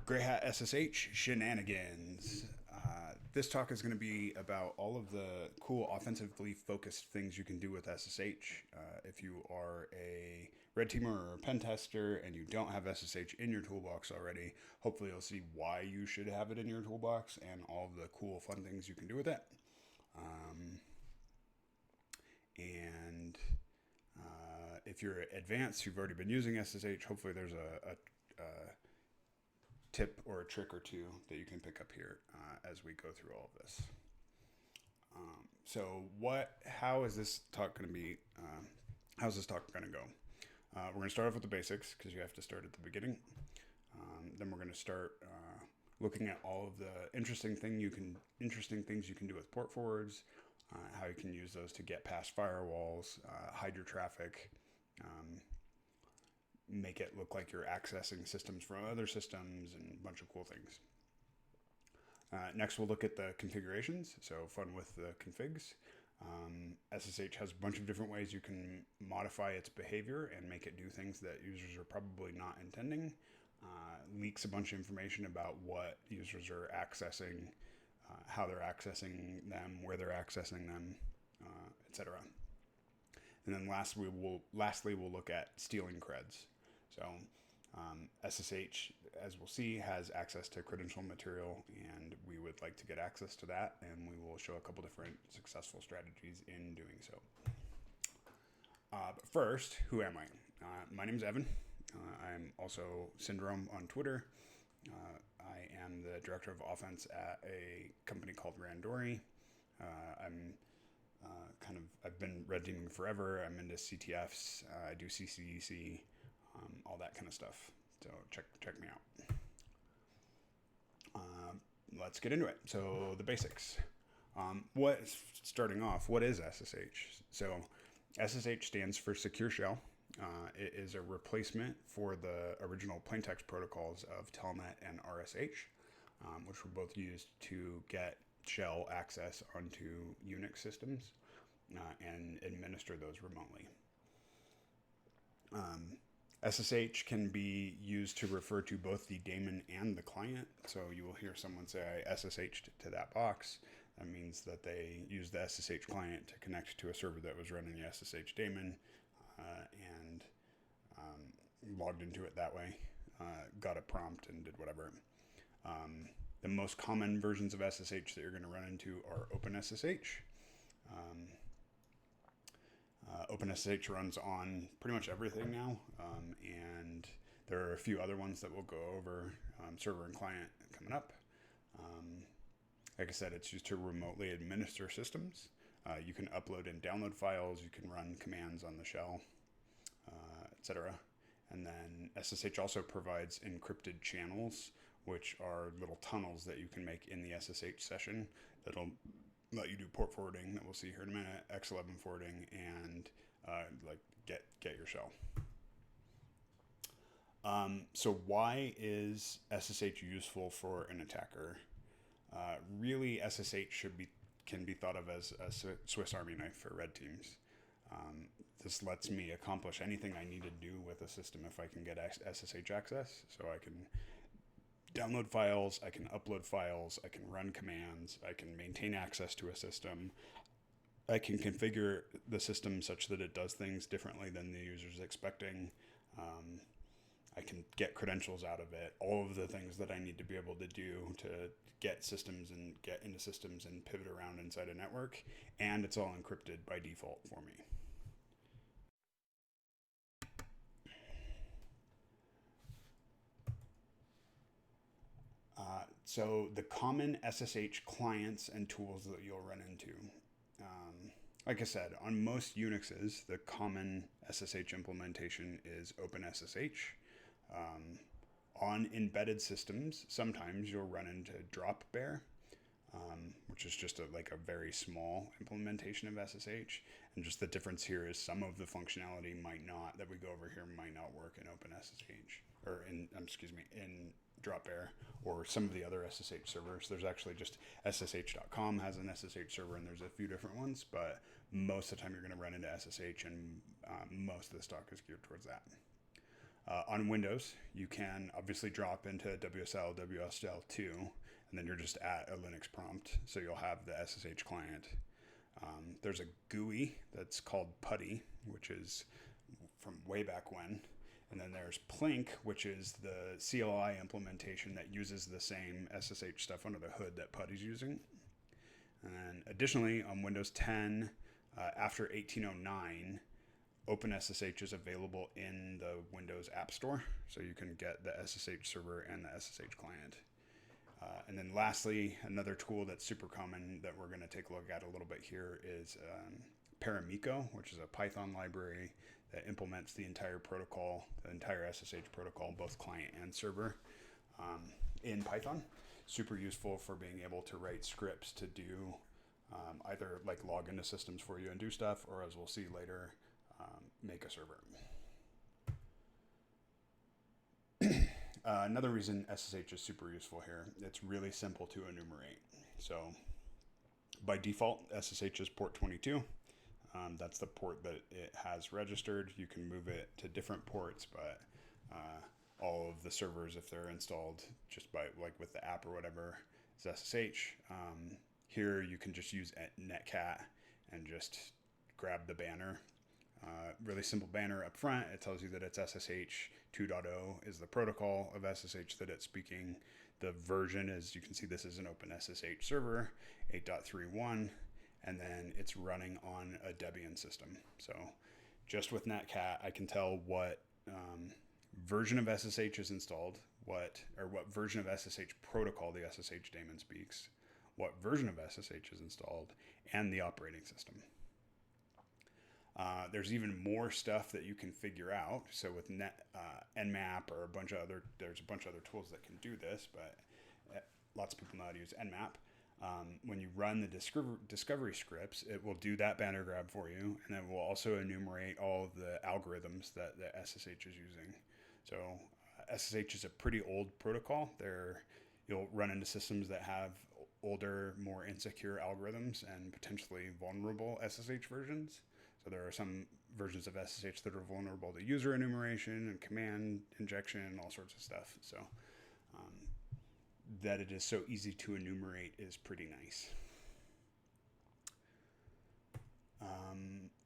Great Hat SSH Shenanigans. This talk is going to be about all of the cool offensively focused things you can do with SSH. If you are a red teamer or a pen tester and you don't have SSH in your toolbox already, hopefully you'll see why you should have it in your toolbox and all of the cool fun things you can do with it. If you're advanced, you've already been using SSH, hopefully there's a tip or a trick or two that you can pick up here as we go through all of this. How is this talk going to be? How's this talk going to go? We're going to start off with the basics because you have to start at the beginning. Then we're going to start looking at all of the interesting things you can do with port forwards, how you can use those to get past firewalls, hide your traffic, make it look like you're accessing systems from other systems, and a bunch of cool things. Next, we'll look at the configurations, so fun with the configs. SSH has a bunch of different ways you can modify its behavior and make it do things that users are probably not intending. Leaks a bunch of information about what users are accessing, how they're accessing them, where they're accessing them, etc. And then lastly, we'll look at stealing creds. So SSH, as we'll see, has access to credential material, and we would like to get access to that, and we will show a couple different successful strategies in doing so. But first, who am I? My name is Evan. I'm also Syndrome on Twitter. I am the director of offense at a company called Randori. I've been red teaming forever. I'm into CTFs. I do CCDC, all that kind of stuff. So check me out. Let's get into it. So the basics. Starting off, what is SSH? So SSH stands for Secure Shell. It is a replacement for the original plaintext protocols of telnet and RSH, which were both used to get shell access onto Unix systems and administer those remotely. SSH can be used to refer to both the daemon and the client. So you will hear someone say, I SSH'd to that box. That means that they used the SSH client to connect to a server that was running the SSH daemon and logged into it that way, got a prompt and did whatever. The most common versions of SSH that you're going to run into are OpenSSH. OpenSSH runs on pretty much everything now, and there are a few other ones that we'll go over, server and client coming up. Like I said, it's used to remotely administer systems. You can upload and download files, you can run commands on the shell, etc. And then SSH also provides encrypted channels, which are little tunnels that you can make in the SSH session that'll let you do port forwarding that we'll see here in a minute, X11 forwarding, and get your shell. So why is SSH useful for an attacker? Really, SSH can be thought of as a Swiss Army knife for red teams. This lets me accomplish anything I need to do with a system if I can get SSH access. So I can download files, I can upload files, I can run commands, I can maintain access to a system, I can configure the system such that it does things differently than the user's expecting. I can get credentials out of it, all of the things that I need to be able to do to get systems and get into systems and pivot around inside a network, and it's all encrypted by default for me. So the common SSH clients and tools that you'll run into. Like I said, on most Unixes, the common SSH implementation is OpenSSH. On embedded systems, sometimes you'll run into dropbear, which is just a very small implementation of SSH. And just the difference here is some of the functionality that we go over here might not work in OpenSSH, or in dropbear, or some of the other SSH servers. There's actually just SSH.com has an SSH server, and there's a few different ones, but most of the time you're going to run into SSH, and most of the stock is geared towards that. On Windows, you can obviously drop into WSL, WSL2, and then you're just at a Linux prompt. So you'll have the SSH client. There's a GUI that's called PuTTY, which is from way back when. And then there's Plink, which is the CLI implementation that uses the same SSH stuff under the hood that PuTTY's using. And additionally, on Windows 10, after 1809, OpenSSH is available in the Windows App Store. So you can get the SSH server and the SSH client. And then lastly, another tool that's super common that we're going to take a look at a little bit here is PARAMIKO, which is a Python library that implements the entire protocol, the entire SSH protocol, both client and server in Python. Super useful for being able to write scripts to do either like log into systems for you and do stuff, or as we'll see later, make a server. Another reason SSH is super useful here, it's really simple to enumerate. So by default, SSH is port 22. That's the port that it has registered. You can move it to different ports, but all of the servers, if they're installed just by like with the app or whatever, is SSH. Here you can just use netcat and just grab the banner. Really simple banner up front. It tells you that it's SSH 2.0 is the protocol of SSH that it's speaking. The version is, you can see this is an open SSH server, 8.3.1, and then it's running on a Debian system. So just with netcat, I can tell what version of SSH is installed, what version of SSH protocol the SSH daemon speaks, what version of SSH is installed, and the operating system. There's even more stuff that you can figure out. So with Nmap or there's a bunch of other tools that can do this, but lots of people know how to use Nmap. When you run the discovery scripts, it will do that banner grab for you, and it will also enumerate all of the algorithms that the SSH is using. So SSH is a pretty old protocol. You'll run into systems that have older, more insecure algorithms and potentially vulnerable SSH versions. So there are some versions of SSH that are vulnerable to user enumeration and command injection and all sorts of stuff. So that it is so easy to enumerate is pretty nice.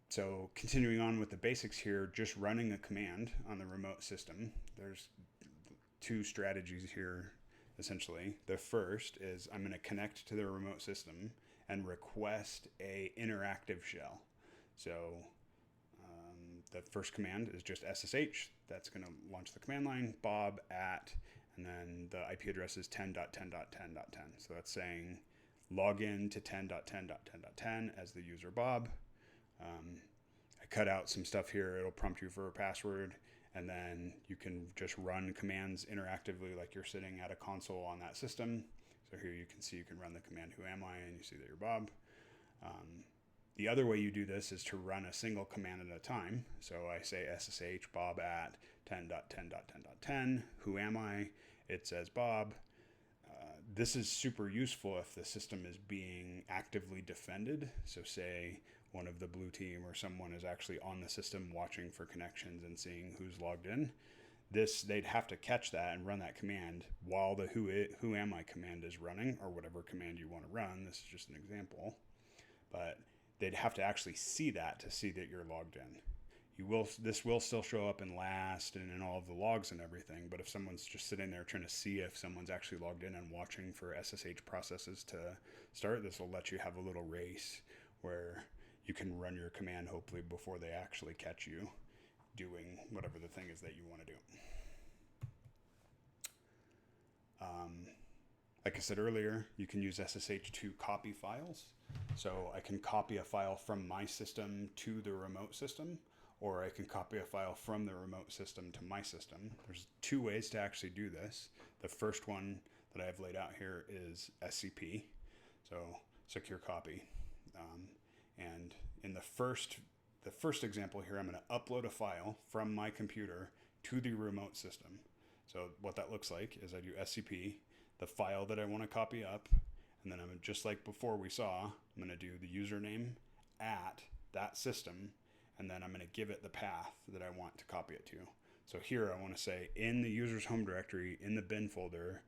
So continuing on with the basics here, just running a command on the remote system. There's two strategies here, essentially. The first is I'm going to connect to the remote system and request a interactive shell. So the first command is just SSH. That's going to launch the command line, bob at, and then the IP address is 10.10.10.10. So that's saying login to 10.10.10.10 as the user Bob. I cut out some stuff here. It'll prompt you for a password, and then you can just run commands interactively like you're sitting at a console on that system. So here you can see you can run the command who am I, and you see that you're Bob. The other way you do this is to run a single command at a time. So I say SSH bob at 10.10.10.10. Who am I? It says Bob. This is super useful if the system is being actively defended. So say one of the blue team or someone is actually on the system watching for connections and seeing who's logged in. They'd have to catch that and run that command while the who am I command is running, or whatever command you want to run. This is just an example. But they'd have to actually see that to see that you're logged in. This will still show up in last and in all of the logs and everything, but if someone's just sitting there trying to see if someone's actually logged in and watching for SSH processes to start, this will let you have a little race where you can run your command hopefully before they actually catch you doing whatever the thing is that you want to do. Like I said earlier, you can use SSH to copy files. So I can copy a file from my system to the remote system, or I can copy a file from the remote system to my system. There's two ways to actually do this. The first one that I have laid out here is SCP, so secure copy. And in the first example here, I'm going to upload a file from my computer to the remote system. So what that looks like is I do SCP, the file that I want to copy up, and then I'm just like before we saw, I'm going to do the username at that system, and then I'm going to give it the path that I want to copy it to. So here I want to say in the user's home directory, in the bin folder,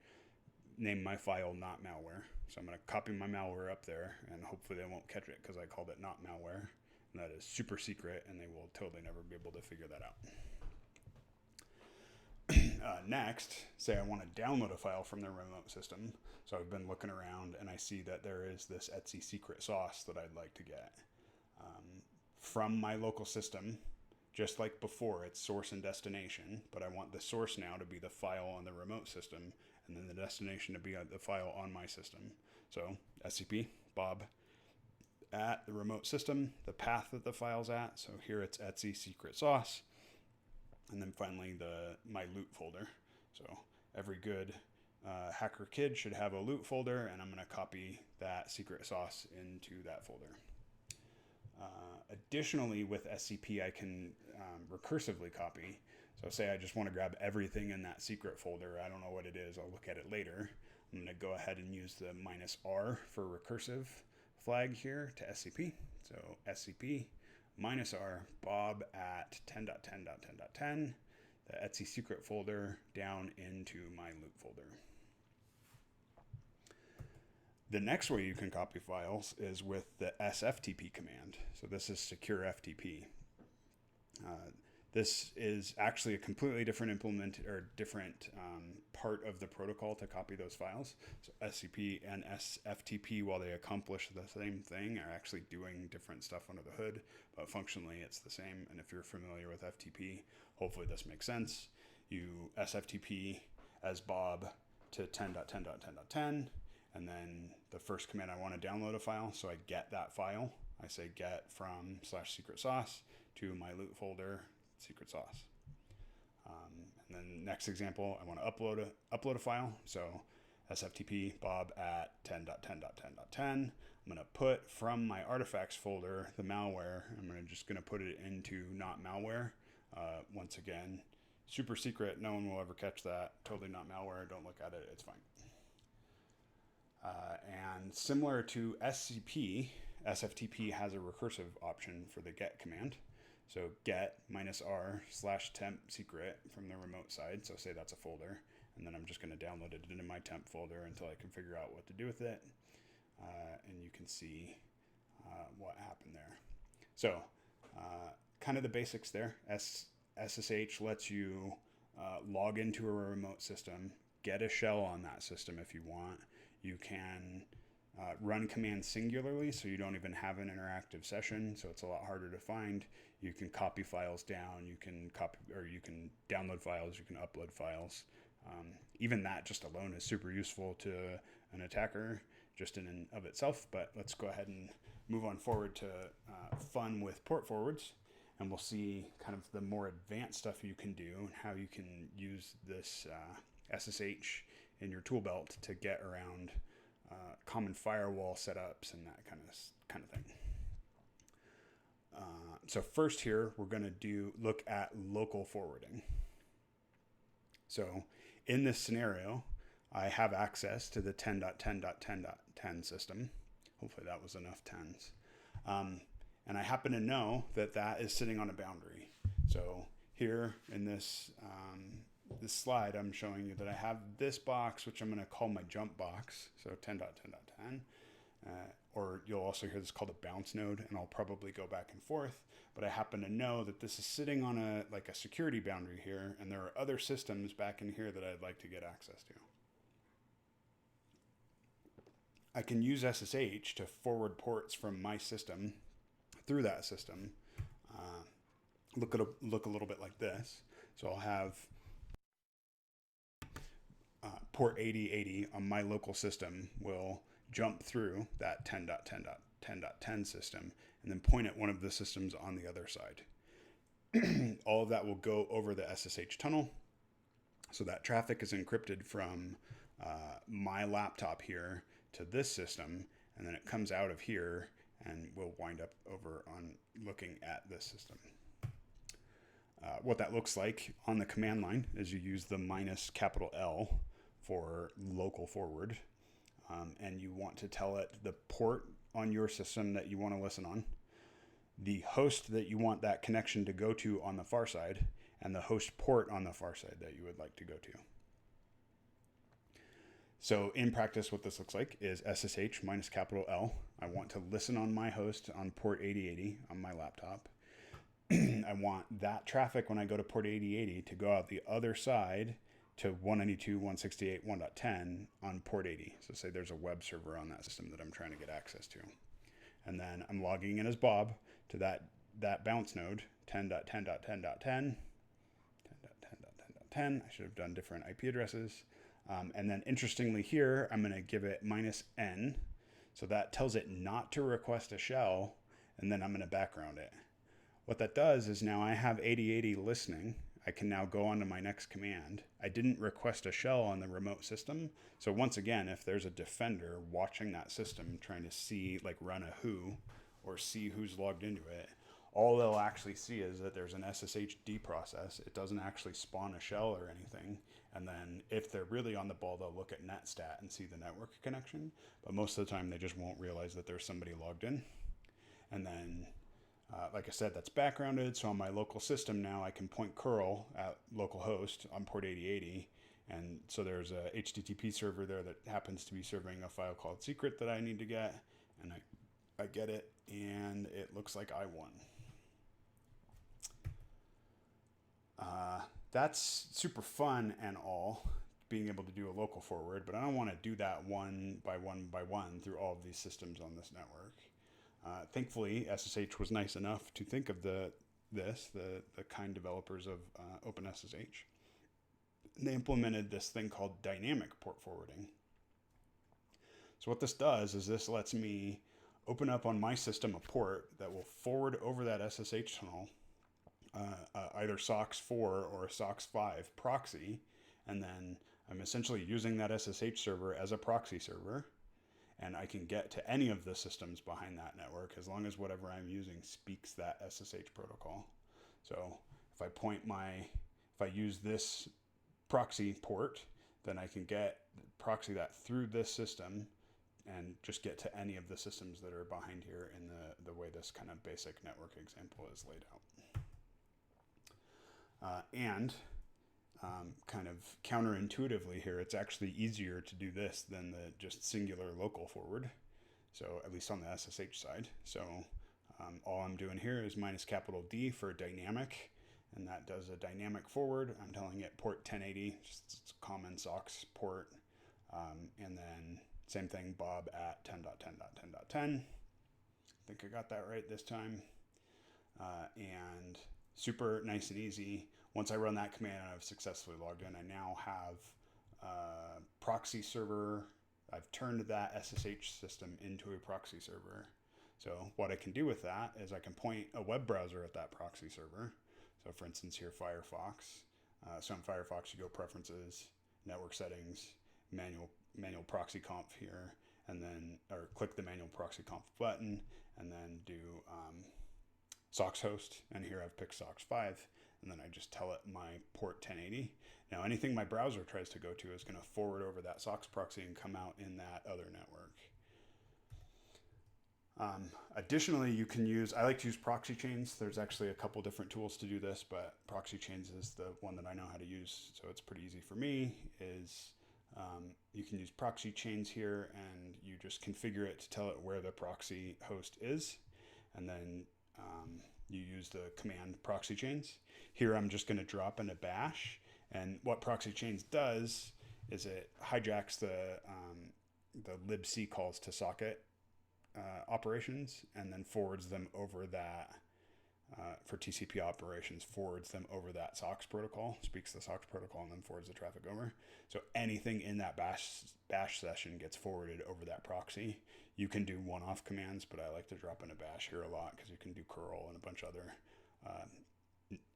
name my file not malware. So I'm going to copy my malware up there, and hopefully they won't catch it because I called it not malware. And that is super secret, and they will totally never be able to figure that out. Next, say I want to download a file from their remote system. So I've been looking around and I see that there is this Etsy secret sauce that I'd like to get from my local system. Just like before, it's source and destination, but I want the source now to be the file on the remote system, and then the destination to be the file on my system. So SCP Bob at the remote system, the path that the file's at. So here it's Etsy secret sauce. And then finally my loot folder. So every good hacker kid should have a loot folder, and I'm going to copy that secret sauce into that folder. Additionally, with SCP, I can recursively copy. So say I just want to grab everything in that secret folder. I don't know what it is. I'll look at it later. I'm going to go ahead and use the -R for recursive flag here to SCP. So SCP -R Bob at 10.10.10.10, the Etsy secret folder down into my loot folder. The next way you can copy files is with the sftp command. So this is secure FTP. This is actually a completely different different part of the protocol to copy those files. So SCP and SFTP, while they accomplish the same thing, are actually doing different stuff under the hood, but functionally it's the same. And if you're familiar with FTP, hopefully this makes sense. You SFTP as Bob to 10.10.10.10, and then the first command, I want to download a file, so I get that file. I say get from /secret sauce to my loot folder secret sauce. And then next example, I want to upload a file. So SFTP Bob at 10.10.10.10. I'm going to put from my artifacts folder the malware. Just going to put it into not malware. Once again, super secret. No one will ever catch that. Totally not malware. Don't look at it. It's fine. And similar to SCP, SFTP has a recursive option for the get command. So get -R /temp secret from the remote side. So say that's a folder, and then I'm just going to download it into my temp folder until I can figure out what to do with it. And you can see what happened there. So kind of the basics there. SSH lets you log into a remote system, get a shell on that system if you want. You can run commands singularly, so you don't even have an interactive session, so it's a lot harder to find. You can copy files down, you can download files, you can upload files. Even that just alone is super useful to an attacker just in and of itself, but let's go ahead and move on forward to fun with port forwards, and we'll see kind of the more advanced stuff you can do and how you can use this SSH in your tool belt to get around common firewall setups and that kind of thing. So first here, we're going to look at local forwarding. So in this scenario, I have access to the 10.10.10.10 system. Hopefully that was enough 10s. And I happen to know that that is sitting on a boundary. So here in this this slide, I'm showing you that I have this box, which I'm going to call my jump box. So 10.10.10. Or you'll also hear this called a bounce node, and I'll probably go back and forth. But I happen to know that this is sitting on a security boundary here, and there are other systems back in here that I'd like to get access to. I can use SSH to forward ports from my system through that system. Look a little bit like this. So I'll have port 8080 on my local system will jump through that 10.10.10.10 system and then point at one of the systems on the other side. All of that will go over the SSH tunnel. So that traffic is encrypted from my laptop here to this system, and then it comes out of here and will wind up over on looking at this system. What that looks like on the command line is you use the -L for local forward, and you want to tell it the port on your system that you want to listen on, the host that you want that connection to go to on the far side, and the host port on the far side that you would like to go to. So in practice, what this looks like is SSH minus capital L. I want to listen on my host on port 8080 on my laptop. I want that traffic when I go to port 8080 to go out the other side to 192.168.1.10 on port 80. So say there's a web server on that system that I'm trying to get access to. And then I'm logging in as Bob to that bounce node, 10.10.10.10, 10.10.10.10. I should have done different IP addresses. And then interestingly here, I'm going to give it -n. So that tells it not to request a shell, and then I'm going to background it. What that does is now I have 8080 listening. I can now go on to my next command. I didn't request a shell on the remote system. So once again, if there's a defender watching that system trying to see, like run a who or see who's logged into it, all they'll actually see is that there's an SSHD process. It doesn't actually spawn a shell or anything. And then if they're really on the ball, they'll look at netstat and see the network connection. But most of the time, they just won't realize that there's somebody logged in. And then, like I said, that's backgrounded. So on my local system now, I can point curl at localhost on port 8080. And so there's a HTTP server there that happens to be serving a file called secret that I need to get. And I get it, and it looks like I won. That's super fun and all, being able to do a local forward, but I don't want to do that one by one through all of these systems on this network. Thankfully, SSH was nice enough to think of the kind developers of OpenSSH. They implemented this thing called dynamic port forwarding. So what this does is this lets me open up on my system a port that will forward over that SSH tunnel, either SOCKS 4 or SOCKS 5 proxy, and then I'm essentially using that SSH server as a proxy server, and I can get to any of the systems behind that network as long as whatever I'm using speaks that SSH protocol. So if I use this proxy port, then I can proxy that through this system and just get to any of the systems that are behind here in the way this kind of basic network example is laid out. Kind of counterintuitively here, it's actually easier to do this than the just singular local forward. So at least on the SSH side. So all I'm doing here is -D for dynamic, and that does a dynamic forward. I'm telling it port 1080, just it's a common SOCKS port. And then same thing, Bob at 10.10.10.10. I think I got that right this time. And super nice and easy. Once I run that command and I've successfully logged in, I now have a proxy server. I've turned that SSH system into a proxy server. So what I can do with that is I can point a web browser at that proxy server. So for instance here, FIREFOX. So in FIREFOX, you go preferences, network settings, manual proxy conf here, and then, or click the manual proxy conf button, and then do SOCKS host, and here I've picked SOCKS 5, and then I just tell it my port 1080. Now anything my browser tries to go to is going to forward over that SOCKS proxy and come out in that other network. Additionally, you can I like to use PROXYCHAINS. There's actually a couple different tools to do this, but PROXYCHAINS is the one that I know how to use, so it's pretty easy for me. You can use PROXYCHAINS here, and you just configure it to tell it where the proxy host is, and then you use the command PROXYCHAINS. Here I'm just going to drop in a bash, and what PROXYCHAINS does is it hijacks the libc calls to socket operations, and then forwards them over that, for TCP operations, forwards them over that SOCKS protocol, speaks the SOCKS protocol, and then forwards the traffic over. So anything in that bash session gets forwarded over that proxy. You can do one-off commands, but I like to drop in a bash here a lot because you can do curl and a bunch of other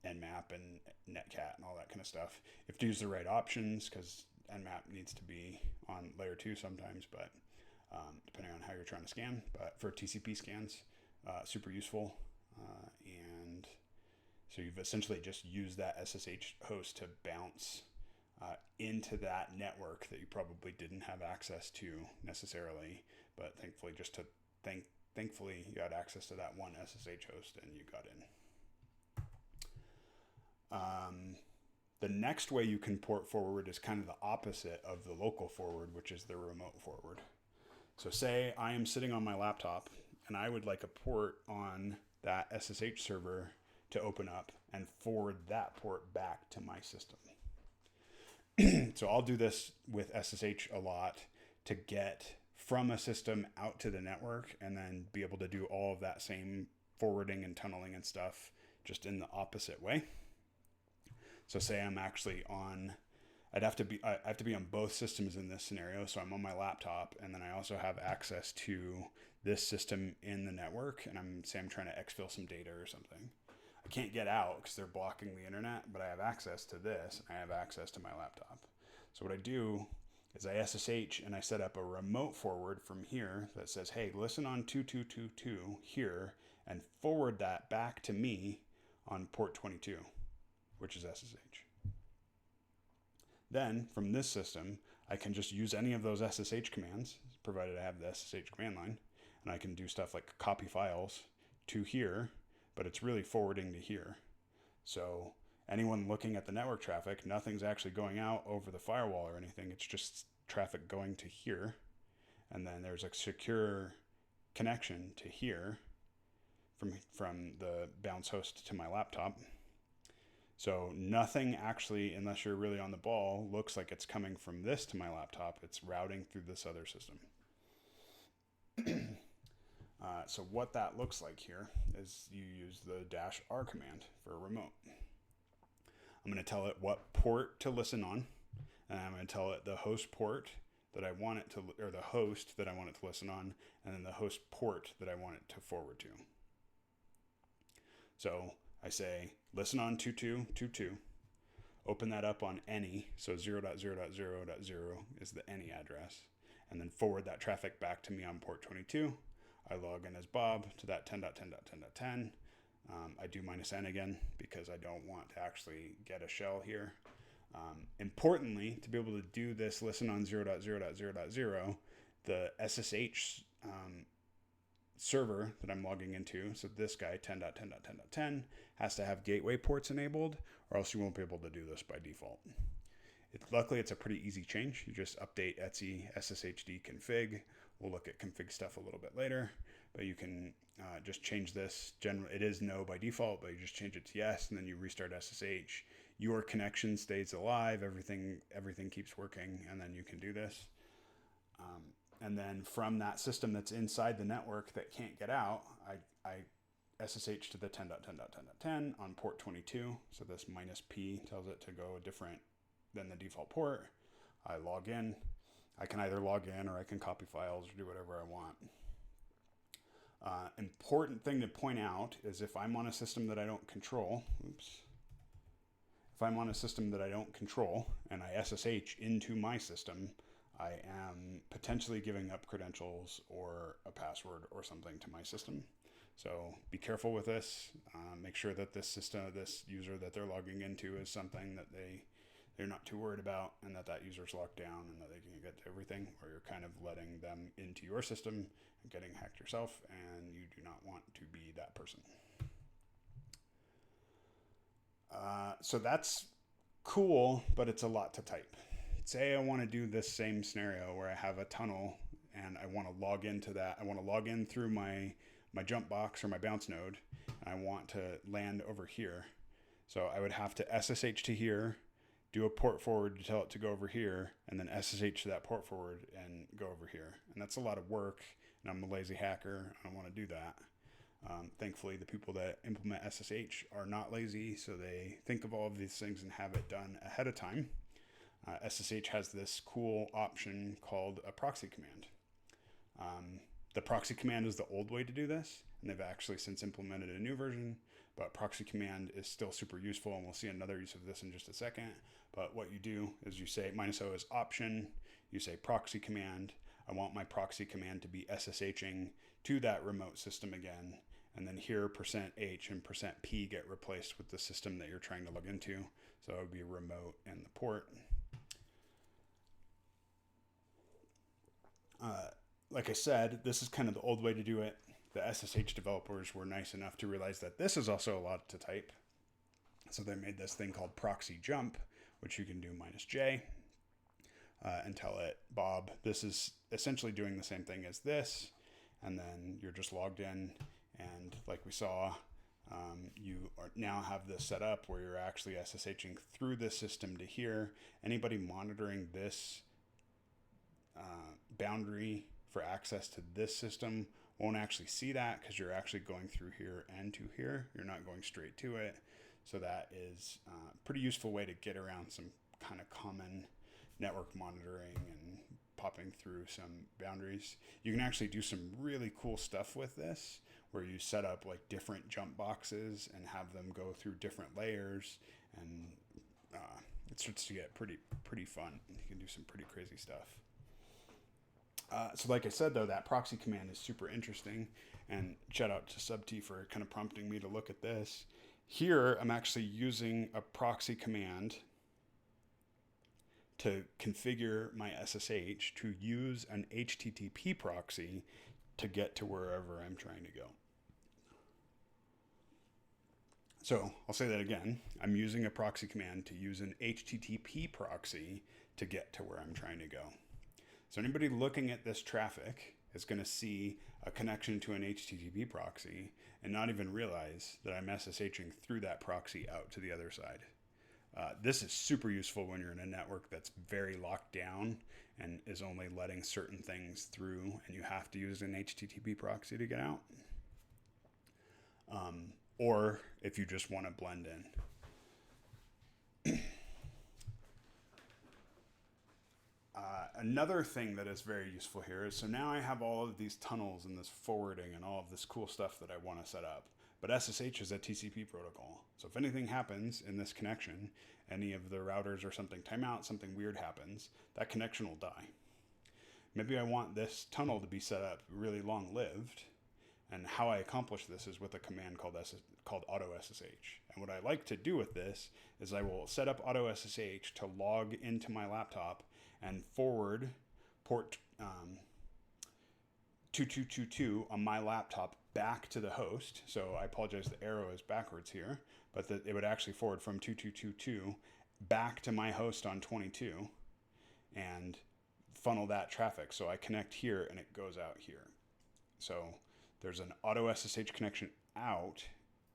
nmap and netcat and all that kind of stuff. You have to use the right options because nmap needs to be on layer 2 sometimes, but depending on how you're trying to scan. But for TCP scans, super useful. And so you've essentially just used that SSH host to bounce into that network that you probably didn't have access to necessarily, but thankfully thankfully you had access to that one SSH host and you got in. The next way you can port forward is kind of the opposite of the local forward, which is the remote forward. So say I am sitting on my laptop and I would like a port on that SSH server to open up and forward that port back to my system. So I'll do this with SSH a lot to get from a system out to the network and then be able to do all of that same forwarding and tunneling and stuff just in the opposite way. So say I'm actually on, I have to be on both systems in this scenario. So I'm on my laptop and then I also have access to this system in the network, and I'm trying to exfil some data or something. I can't get out because they're blocking the internet, but I have access to this and I have access to my laptop. So what I do is I SSH and I set up a remote forward from here that says, hey, listen on 2222 here and forward that back to me on port 22, which is SSH. Then from this system, I can just use any of those SSH commands, provided I have the SSH command line, and I can do stuff like copy files to here, but it's really forwarding to here. So anyone looking at the network traffic, nothing's actually going out over the firewall or anything. It's just traffic going to here. And then there's a secure connection to here from the bounce host to my laptop. So nothing actually, unless you're really on the ball, looks like it's coming from this to my laptop. It's routing through this other system. So what that looks like here is you use the -r command for remote. I'm going to tell it what port to listen on, and I'm going to tell it the host port that I want it to, or the host that I want it to listen on, and then the host port that I want it to forward to. So I say, listen on 2222, open that up on any, so 0.0.0.0 is the any address, and then forward that traffic back to me on port 22. I log in as Bob to that 10.10.10.10. I do -n again because I don't want to actually get a shell here. Importantly, to be able to do this listen on 0.0.0.0, the SSH server that I'm logging into, so this guy 10.10.10.10 has to have gateway ports enabled, or else you won't be able to do this by default. Luckily, it's a pretty easy change. You just update etc SSHD config. We'll look at config stuff a little bit later, but you can just change this. It is no by default, but you just change it to yes, and then you restart SSH. Your connection stays alive. Everything keeps working, and then you can do this. And then from that system that's inside the network that can't get out, I SSH to the 10.10.10.10 on port 22. So this -p tells it to go different than the default port. I log in. I can either log in or I can copy files or do whatever I want. Important thing to point out is if I'm on a system that I don't control, if I'm on a system that I don't control and I SSH into my system, I am potentially giving up credentials or a password or something to my system. So be careful with this. Make sure that this user that they're logging into is something that they're not too worried about, and that user's locked down and that they can get to everything, or you're kind of letting them into your system and getting hacked yourself, and you do not want to be that person. So that's cool, but it's a lot to type. Say I want to do this same scenario where I have a tunnel and I want to log into that. I want to log in through my jump box or my bounce node, and I want to land over here. So I would have to SSH to here, do a port forward to tell it to go over here, and then SSH to that port forward and go over here. And that's a lot of work, and I'm a lazy hacker. I don't want to do that. Thankfully, the people that implement SSH are not lazy, so they think of all of these things and have it done ahead of time. SSH has this cool option called a proxy command. The proxy command is the old way to do this, and they've actually since implemented a new version, but proxy command is still super useful, and we'll see another use of this in just a second. But what you do is you say -o is option, you say proxy command. I want my proxy command to be SSHing to that remote system again, and then here %h and %p get replaced with the system that you're trying to log into. So it would be remote and the port. Like I said, this is kind of the old way to do it. The SSH developers were nice enough to realize that this is also a lot to type. So they made this thing called proxy jump, which you can do -J and tell it, Bob, this is essentially doing the same thing as this. And then you're just logged in. And like we saw, you now have this set up where you're actually SSHing through this system to here. Anybody monitoring this boundary for access to this system won't actually see that because you're actually going through here and to here. You're not going straight to it. So that is a pretty useful way to get around some kind of common network monitoring and popping through some boundaries. You can actually do some really cool stuff with this, where you set up like different jump boxes and have them go through different layers, and it starts to get pretty fun. You can do some pretty crazy stuff. So like I said, though, that proxy command is super interesting, and shout out to Subt for kind of prompting me to look at this. Here, I'm actually using a proxy command to configure my SSH to use an HTTP proxy to get to wherever I'm trying to go. So I'll say that again. I'm using a proxy command to use an HTTP proxy to get to where I'm trying to go. So anybody looking at this traffic is going to see a connection to an HTTP proxy and not even realize that I'm SSHing through that proxy out to the other side. This is super useful when you're in a network that's very locked down and is only letting certain things through, and you have to use an HTTP proxy to get out. Or if you just want to blend in. Another thing that is very useful here is, so now I have all of these tunnels and this forwarding and all of this cool stuff that I want to set up. But SSH is a TCP protocol. So if anything happens in this connection, any of the routers or something time out, something weird happens, that connection will die. Maybe I want this tunnel to be set up really long-lived. And how I accomplish this is with a command called auto SSH. And what I like to do with this is I will set up auto SSH to log into my laptop and forward port 2222 on my laptop back to the host. So I apologize, the arrow is backwards here, but it would actually forward from 2222 back to my host on 22 and funnel that traffic. So I connect here and it goes out here. So there's an auto SSH connection out.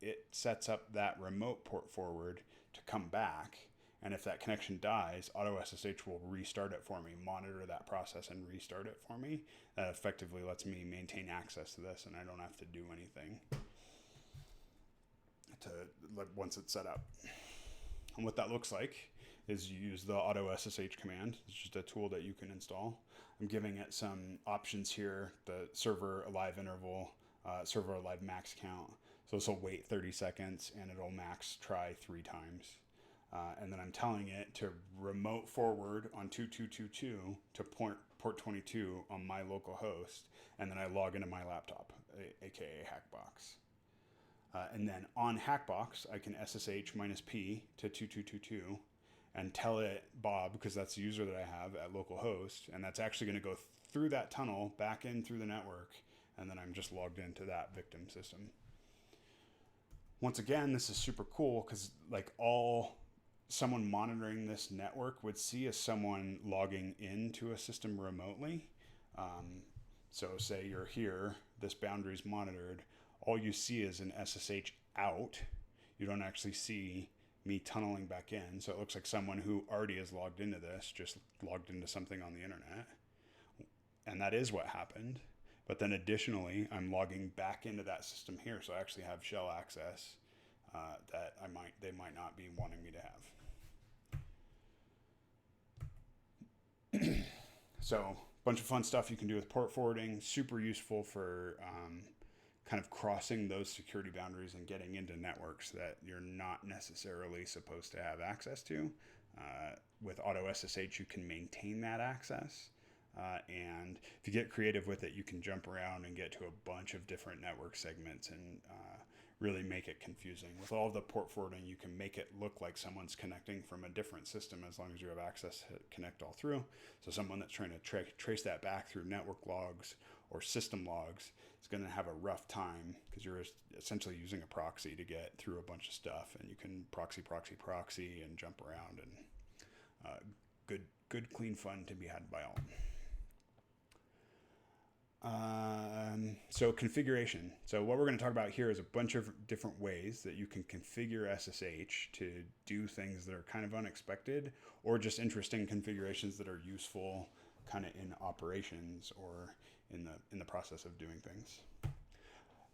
It sets up that remote port forward to come back. And if that connection dies, auto SSH will restart it for me, monitor that process and restart it for me. That effectively lets me maintain access to this, and I don't have to do anything once it's set up. And what that looks like is you use the auto SSH command. It's just a tool that you can install. I'm giving it some options here: the server alive interval, server alive max count. So this will wait 30 seconds and it'll max try 3 times. And then I'm telling it to remote forward on 2222 to port 22 on my local host, and then I log into my laptop, aka Hackbox. And then on Hackbox, I can SSH -P to 2222 and tell it, Bob, because that's the user that I have at localhost, and that's actually going to go through that tunnel back in through the network, and then I'm just logged into that victim system. Once again, this is super cool because like someone monitoring this network would see as someone logging into a system remotely. So say you're here, this boundary is monitored, all you see is an SSH out. You don't actually see me tunneling back in. So it looks like someone who already is logged into this just logged into something on the internet. And that is what happened. But then additionally, I'm logging back into that system here. So I actually have shell access that they might not be wanting me to have. So a bunch of fun stuff you can do with port forwarding, super useful for kind of crossing those security boundaries and getting into networks that you're not necessarily supposed to have access to. With auto SSH, you can maintain that access. And if you get creative with it, you can jump around and get to a bunch of different network segments and really make it confusing. With all of the port forwarding, you can make it look like someone's connecting from a different system as long as you have access to connect all through. So someone that's trying to trace that back through network logs or system logs is going to have a rough time because you're essentially using a proxy to get through a bunch of stuff, and you can proxy and jump around, and good clean fun to be had by all. So configuration. So what we're going to talk about here is a bunch of different ways that you can configure SSH to do things that are kind of unexpected, or just interesting configurations that are useful kind of in operations or in the process of doing things.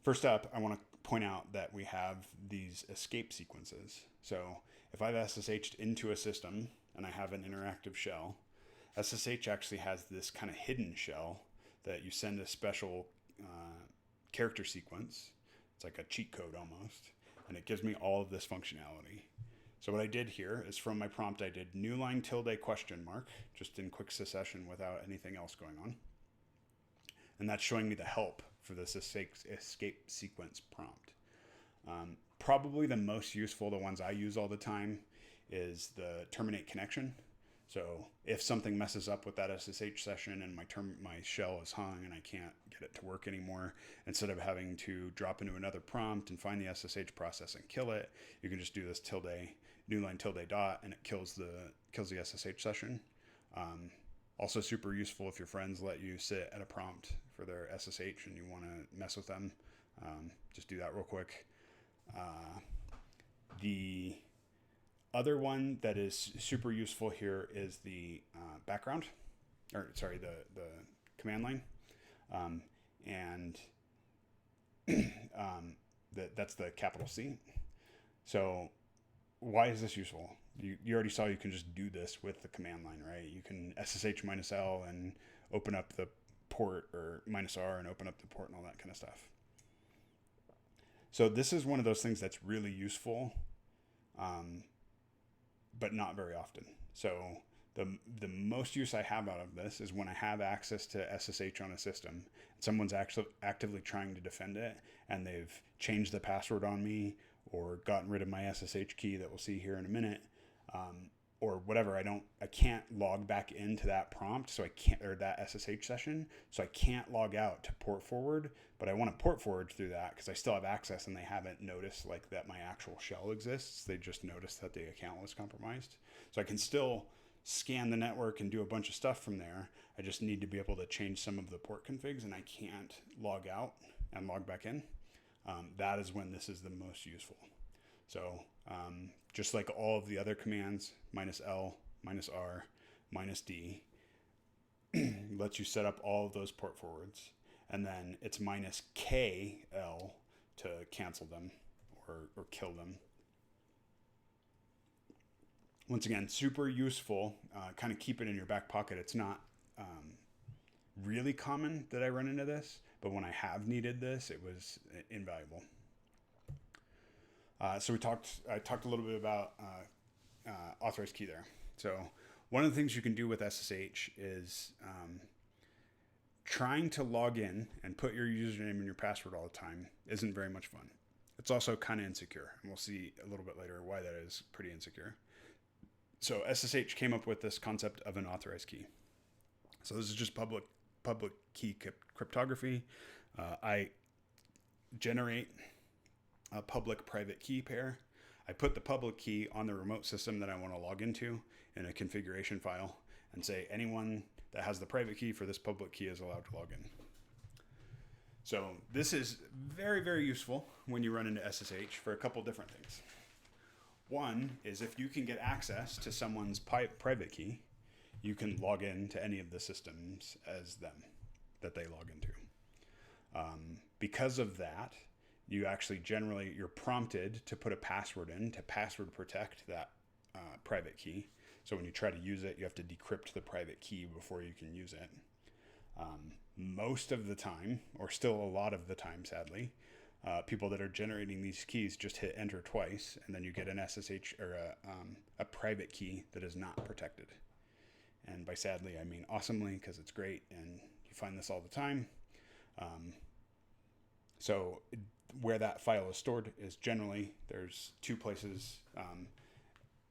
First up, I want to point out that we have these escape sequences. So if I've SSH'd into a system and I have an interactive shell, SSH actually has this kind of hidden shell that you send a special character sequence. It's like a cheat code almost, and it gives me all of this functionality. So what I did here is, from my prompt, I did new line tilde question mark, just in quick succession without anything else going on. And that's showing me the help for this escape sequence prompt. Probably the most useful, the ones I use all the time, is the terminate connection. So if something messes up with that SSH session and my shell is hung and I can't get it to work anymore, instead of having to drop into another prompt and find the SSH process and kill it, you can just do this tilde, new line tilde dot, and it kills the SSH session. Also super useful if your friends let you sit at a prompt for their SSH and you want to mess with them. Just do that real quick. The other one that is super useful here is the background, or sorry, the command line, and that's the capital C. So why is this useful? You already saw you can just do this with the command line, right? You can SSH -L and open up the port, or -R and open up the port and all that kind of stuff. So this is one of those things that's really useful, but not very often. So the most use I have out of this is when I have access to SSH on a system, someone's actually actively trying to defend it, and they've changed the password on me or gotten rid of my SSH key that we'll see here in a minute, or whatever. I can't log back into that prompt, so I can't, or that SSH session, so I can't log out to port forward, but I want to port forward through that because I still have access, and they haven't noticed like that my actual shell exists. They just noticed that the account was compromised. So I can still scan the network and do a bunch of stuff from there. I just need to be able to change some of the port configs, and I can't log out and log back in. That is when this is the most useful. So just like all of the other commands, -L, -R, -D, lets you set up all of those port forwards. And then it's -KL to cancel them or kill them. Once again, super useful. Kind of keep it in your back pocket. It's not really common that I run into this, but when I have needed this, it was invaluable. So I talked a little bit about authorized key there. So one of the things you can do with SSH is trying to log in and put your username and your password all the time isn't very much fun. It's also kind of insecure, and we'll see a little bit later why that is pretty insecure. So SSH came up with this concept of an authorized key. So this is just public key cryptography. I generate a public-private key pair. I put the public key on the remote system that I want to log into in a configuration file, and say anyone that has the private key for this public key is allowed to log in. So this is very, very useful when you run into SSH for a couple different things. One is if you can get access to someone's private key, you can log in to any of the systems as them that they log into. Because of that, you actually you're prompted to put a password in to password protect that private key. So when you try to use it, you have to decrypt the private key before you can use it. Most of the time, or still a lot of the time, sadly, people that are generating these keys just hit enter twice, and then you get an SSH or a private key that is not protected. And by sadly, I mean awesomely, because it's great, and you find this all the time. So where that file is stored is generally, there's two places.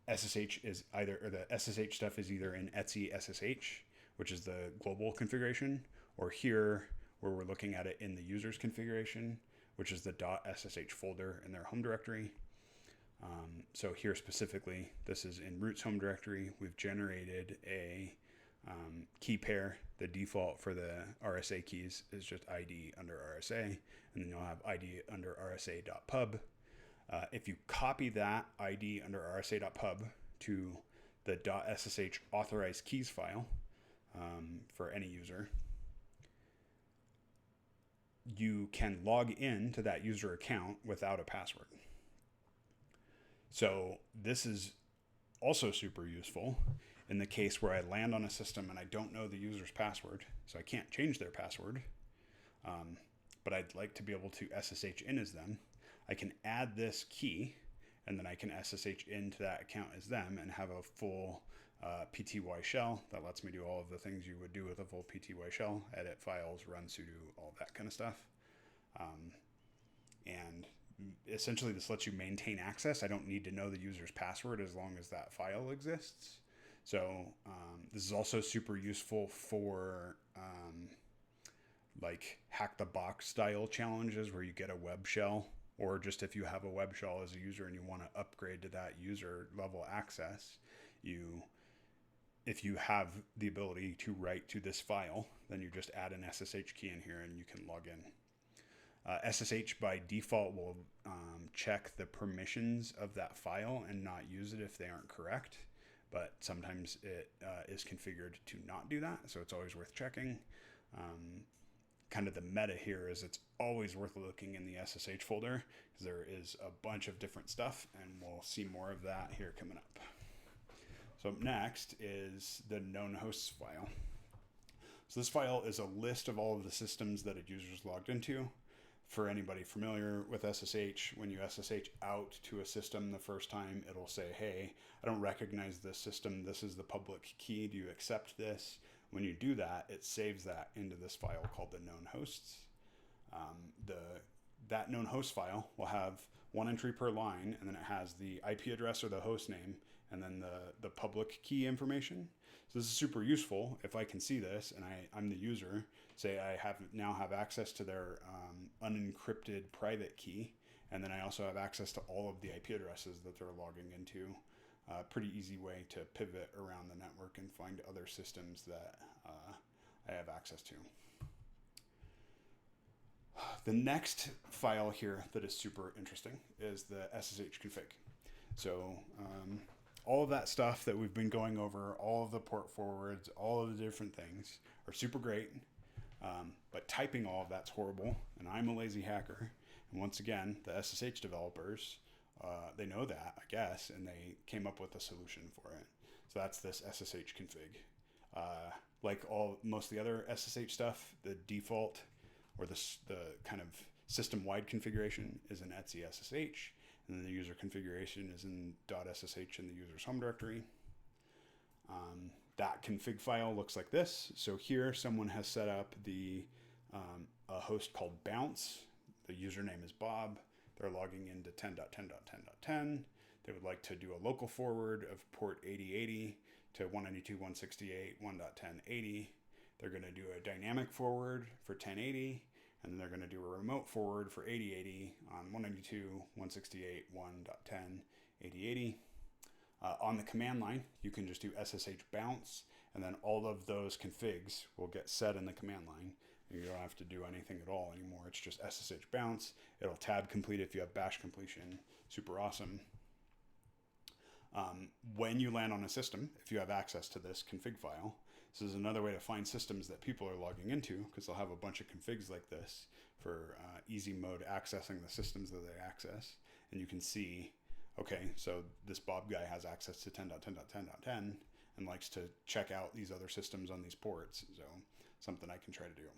SSH is either, or the SSH stuff is either in etc SSH, which is the global configuration, or here where we're looking at it in the user's configuration, which is the .ssh folder in their home directory. So here specifically, this is in root's home directory. We've generated a key pair. The default for the RSA keys is just ID under RSA, and then you'll have ID under RSA.pub. If you copy that ID under RSA.pub to the .ssh authorized keys file for any user, you can log in to that user account without a password. So this is also super useful in the case where I land on a system and I don't know the user's password, so I can't change their password, but I'd like to be able to SSH in as them. I can add this key, and then I can SSH into that account as them and have a full PTY shell that lets me do all of the things you would do with a full PTY shell: edit files, run sudo, all that kind of stuff. And essentially this lets you maintain access. I don't need to know the user's password as long as that file exists. So this is also super useful for like hack the box style challenges where you get a web shell, or just if you have a web shell as a user and you want to upgrade to that user level access, if you have the ability to write to this file, then you just add an SSH key in here and you can log in. SSH by default will check the permissions of that file and not use it if they aren't correct, but sometimes it is configured to not do that, so it's always worth checking. Kind of the meta here is it's always worth looking in the SSH folder because there is a bunch of different stuff, and we'll see more of that here coming up. So up next is the known hosts file. So this file is a list of all of the systems that a user is logged into. For anybody familiar with SSH, when you SSH out to a system the first time, it'll say, hey, I don't recognize this system. This is the public key. Do you accept this? When you do that, it saves that into this file called the known hosts. That known host file will have one entry per line, and then it has the IP address or the host name, and then the public key information. So this is super useful. If I can see this and I'm the user, say I now have access to their unencrypted private key, and then I also have access to all of the IP addresses that they're logging into. Pretty easy way to pivot around the network and find other systems that I have access to. The next file here that is super interesting is the SSH config. So all of that stuff that we've been going over, all of the port forwards, all of the different things are super great, but typing all of that's horrible, and I'm a lazy hacker. And once again, the SSH developers, they know that, I guess, and they came up with a solution for it. So that's this SSH config. Like most of the other SSH stuff, the default or the kind of system-wide configuration is in etc SSH, and then the user configuration is in .ssh in the user's home directory. That config file looks like this. So here someone has set up a host called bounce. The username is Bob. They're logging into 10.10.10.10. They would like to do a local forward of port 8080 to 192.168.1.10.80. They're going to do a dynamic forward for 1080, and then they're going to do a remote forward for 8080 on 192.168.1.10.8080. On the command line, you can just do SSH bounce, and then all of those configs will get set in the command line. You don't have to do anything at all anymore. It's just SSH bounce. It'll tab complete if you have bash completion. Super awesome. When you land on a system, if you have access to this config file, this is another way to find systems that people are logging into, because they'll have a bunch of configs like this for easy mode accessing the systems that they access. And you can see, okay, so this Bob guy has access to 10.10.10.10 and likes to check out these other systems on these ports. So something I can try to do.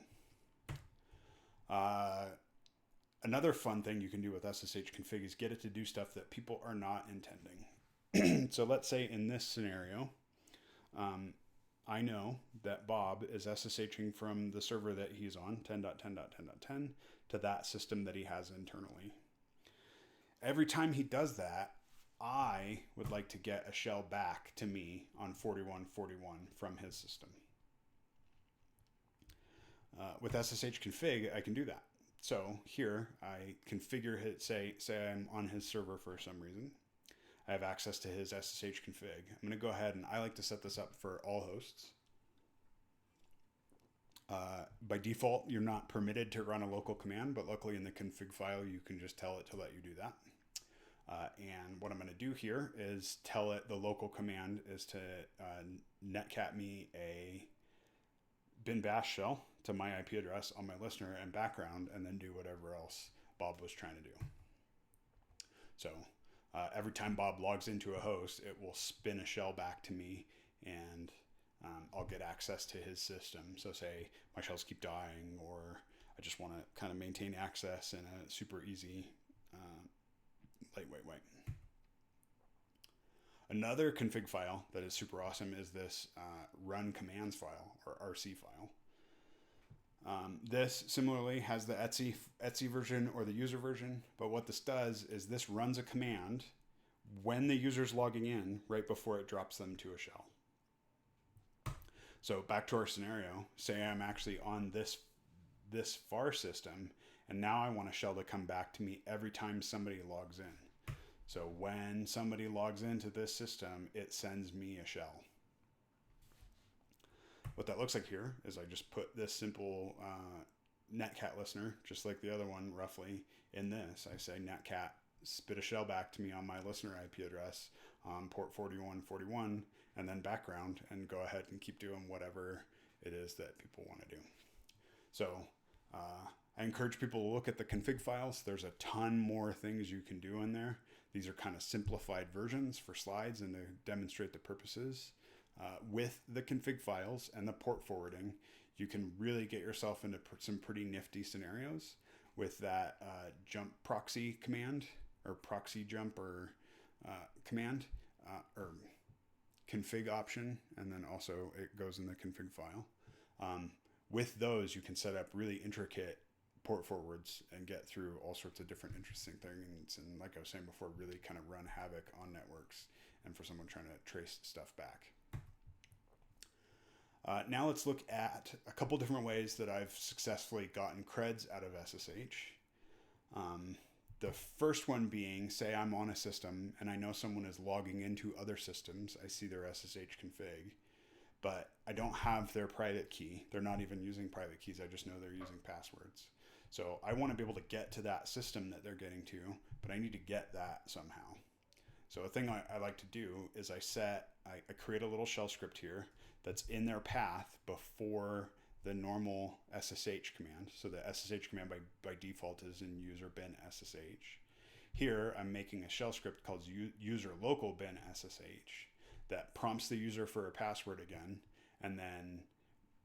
Another fun thing you can do with SSH config is get it to do stuff that people are not intending. So let's say in this scenario, I know that Bob is SSHing from the server that he's on, 10.10.10.10, to that system that he has internally. Every time he does that, I would like to get a shell back to me on 4141 from his system. With SSH config, I can do that. So here I configure it, say I'm on his server for some reason. I have access to his SSH config. I'm going to go ahead and I like to set this up for all hosts. By default, you're not permitted to run a local command, but luckily in the config file, you can just tell it to let you do that. And what I'm going to do here is tell it the local command is to netcat me a bin bash shell to my IP address on my listener and background, and then do whatever else Bob was trying to do. So every time Bob logs into a host, it will spin a shell back to me, and I'll get access to his system. So say my shells keep dying, or I just want to kind of maintain access in a super easy, lightweight way. Another config file that is super awesome is this run commands file, or RC file. This similarly has the etc version or the user version, but what this does is this runs a command when the user's logging in right before it drops them to a shell. So back to our scenario, say I'm actually on this FAR system, and now I want a shell to come back to me every time somebody logs in. So when somebody logs into this system, it sends me a shell. What that looks like here is I just put this simple netcat listener, just like the other one roughly, in this. I say netcat spit a shell back to me on my listener IP address on port 4141, and then background, and go ahead and keep doing whatever it is that people want to do. So I encourage people to look at the config files. There's a ton more things you can do in there. These are kind of simplified versions for slides and to demonstrate the purposes. With the config files and the port forwarding, you can really get yourself into some pretty nifty scenarios with that jump proxy command, or proxy jump, or command, or config option, and then also it goes in the config file. With those, you can set up really intricate port forwards and get through all sorts of different interesting things. And like I was saying before, really kind of run havoc on networks and for someone trying to trace stuff back. Now let's look at a couple different ways that I've successfully gotten creds out of SSH. The first one being, say I'm on a system and I know someone is logging into other systems. I see their SSH config, but I don't have their private key. They're not even using private keys. I just know they're using passwords. So I want to be able to get to that system that they're getting to, but I need to get that somehow. So a thing I like to do is I create a little shell script here that's in their path before the normal SSH command. So the SSH command by default is in user bin SSH. Here I'm making a shell script called user local bin SSH that prompts the user for a password again, and then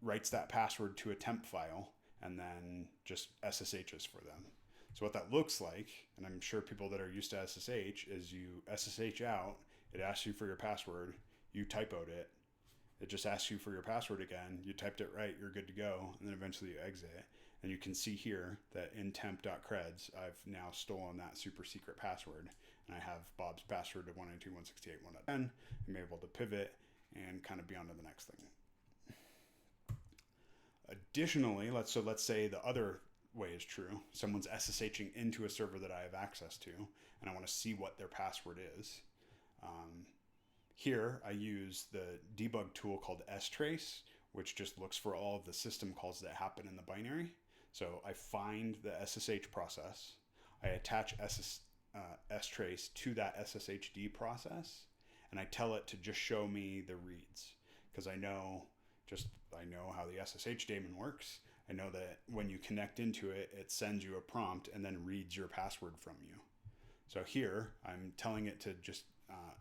writes that password to a temp file, and then just SSHs for them. So what that looks like, and I'm sure people that are used to SSH, is you SSH out, it asks you for your password, you typoed it, it just asks you for your password again, you typed it right, you're good to go, and then eventually you exit. And you can see here that in temp.creds, I've now stolen that super secret password, and I have Bob's password to 192.168.1.10. I'm able to pivot and kind of be on to the next thing. Additionally, let's say the other way is true. Someone's SSHing into a server that I have access to, and I want to see what their password is. Here, I use the debug tool called strace, which just looks for all of the system calls that happen in the binary. So I find the SSH process, I attach strace to that SSHD process, and I tell it to just show me the reads, because I know how the SSH daemon works. I know that when you connect into it, it sends you a prompt and then reads your password from you. So here, I'm telling it to just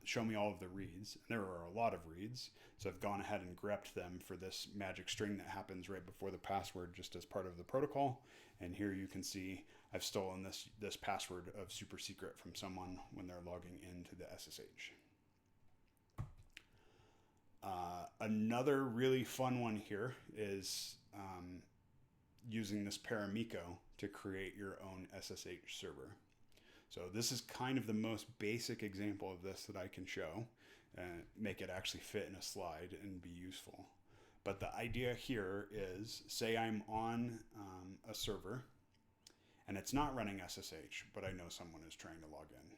show me all of the reads. And there are a lot of reads, so I've gone ahead and grepped them for this magic string that happens right before the password, just as part of the protocol. And here you can see I've stolen this password of super secret from someone when they're logging into the SSH. Another really fun one here is using this PARAMIKO to create your own SSH server. So this is kind of the most basic example of this that I can show, and make it actually fit in a slide and be useful. But the idea here is, say I'm on a server and it's not running SSH, but I know someone is trying to log in.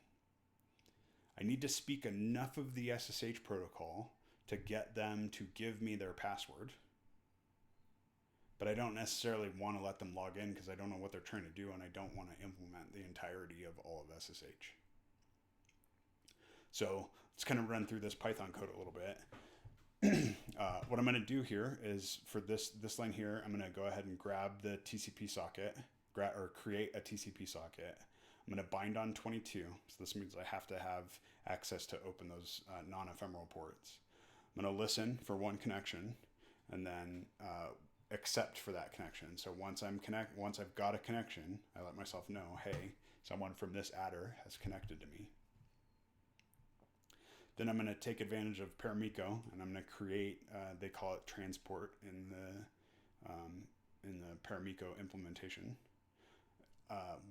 I need to speak enough of the SSH protocol to get them to give me their password. But I don't necessarily want to let them log in because I don't know what they're trying to do, and I don't want to implement the entirety of all of SSH. So let's kind of run through this Python code a little bit. What I'm going to do here is, for this line here, I'm going to go ahead and grab the TCP socket, or create a TCP socket. I'm going to bind on 22, so this means I have to have access to open those non-ephemeral ports. I'm going to listen for one connection, and then accept for that connection. So once I've got a connection, I let myself know, hey, someone from this adder has connected to me. Then I'm going to take advantage of PARAMIKO, and I'm going to create, they call it transport in the PARAMIKO implementation.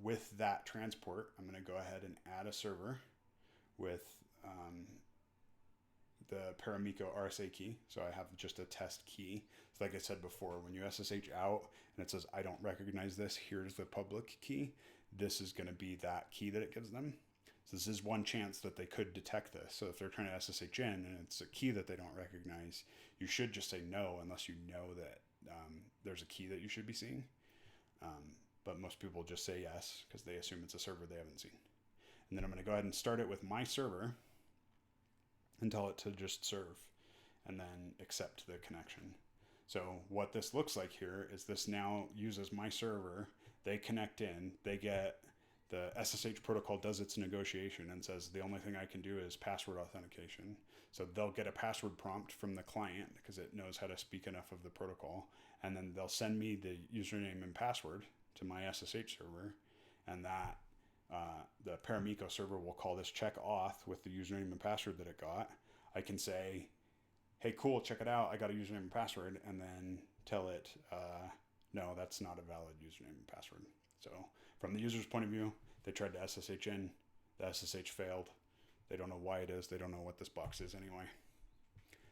With that transport, I'm going to go ahead and add a server with the PARAMIKO RSA key. So I have just a test key. So like I said before, when you SSH out and it says, I don't recognize this, here's the public key, this is going to be that key that it gives them. So this is one chance that they could detect this. So if they're trying to SSH in and it's a key that they don't recognize, you should just say no unless you know that there's a key that you should be seeing. But most people just say yes because they assume it's a server they haven't seen. And then I'm going to go ahead and start it with my server and tell it to just serve, and then accept the connection. So what this looks like here is this now uses my server. They connect in, they get the SSH protocol does its negotiation and says the only thing I can do is password authentication. So they'll get a password prompt from the client because it knows how to speak enough of the protocol, and then they'll send me the username and password to my SSH server, and that the PARAMIKO server will call this check auth with the username and password that it got. I can say, hey, cool, check it out, I got a username and password, and then tell it, no, that's not a valid username and password. So from the user's point of view, they tried to SSH in, the SSH failed. They don't know why it is, they don't know what this box is anyway.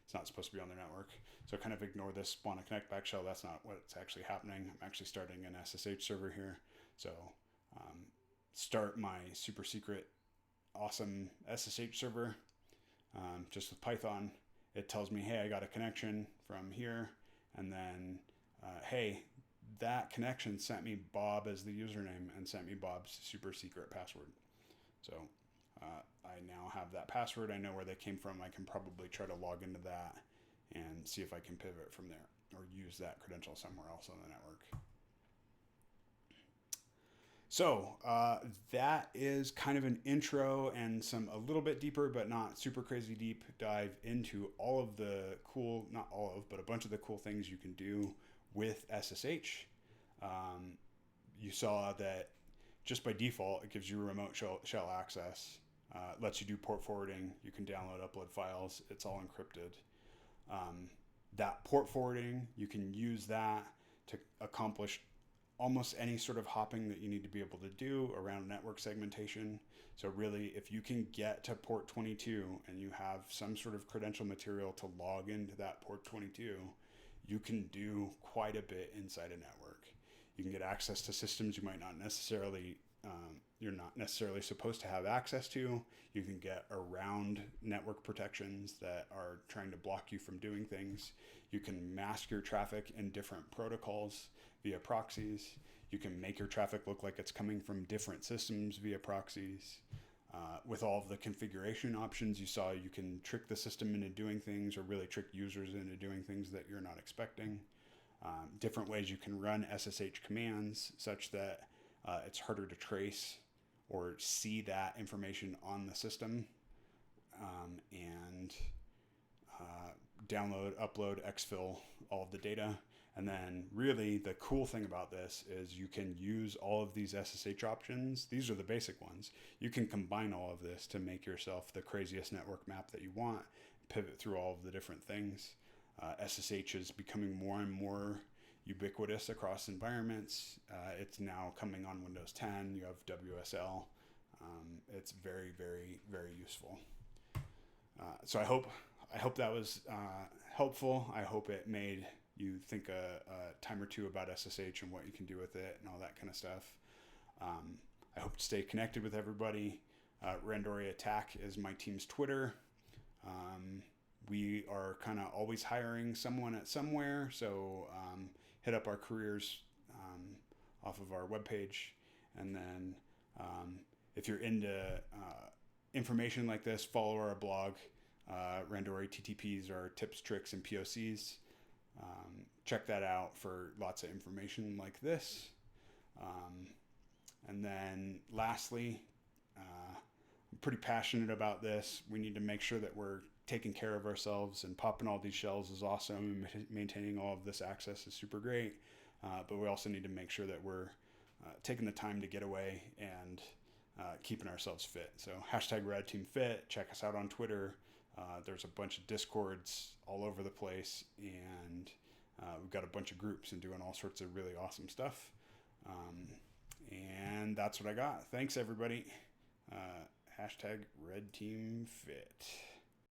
It's not supposed to be on their network. So kind of ignore this spawn a connect back shell. That's not what's actually happening. I'm actually starting an SSH server here. So start my super secret, awesome SSH server just with Python. It tells me, hey, I got a connection from here. And then, hey, that connection sent me Bob as the username and sent me Bob's super secret password. So I now have that password. I know where they came from. I can probably try to log into that and see if I can pivot from there or use that credential somewhere else on the network. So that is kind of an intro and a little bit deeper, but not super crazy deep dive into all of the cool, not all of, but a bunch of the cool things you can do with SSH. You saw that just by default, it gives you remote shell access, lets you do port forwarding. You can download, upload files. It's all encrypted. That port forwarding, you can use that to accomplish almost any sort of hopping that you need to be able to do around network segmentation. So really, if you can get to port 22 and you have some sort of credential material to log into that port 22, you can do quite a bit inside a network. You can get access to systems you might not necessarily, you're not necessarily supposed to have access to. You can get around network protections that are trying to block you from doing things. You can mask your traffic in different protocols via proxies. You can make your traffic look like it's coming from different systems via proxies. With all of the configuration options you saw, you can trick the system into doing things or really trick users into doing things that you're not expecting. Different ways you can run SSH commands such that it's harder to trace or see that information on the system, and download, upload, exfil all of the data. And then really the cool thing about this is you can use all of these SSH options. These are the basic ones. You can combine all of this to make yourself the craziest network map that you want, pivot through all of the different things. SSH is becoming more and more ubiquitous across environments. It's now coming on Windows 10. You have WSL. It's very, very, very useful. So I hope that was helpful. I hope it made you think a time or two about SSH and what you can do with it and all that kind of stuff. I hope to stay connected with everybody. Randori Attack is my team's Twitter. We are kind of always hiring someone at somewhere, so hit up our careers off of our webpage. And then if you're into information like this, follow our blog. Randori TTPs are tips, tricks, and POCs. Check that out for lots of information like this. And then lastly, I'm pretty passionate about this. We need to make sure that we're taking care of ourselves, and popping all these shells is awesome, and maintaining all of this access is super great. But we also need to make sure that we're taking the time to get away and keeping ourselves fit. So hashtag RedTeamFit, check us out on Twitter. There's a bunch of Discords all over the place, and we've got a bunch of groups and doing all sorts of really awesome stuff. And that's what I got. Thanks, everybody. Hashtag RedTeamFit.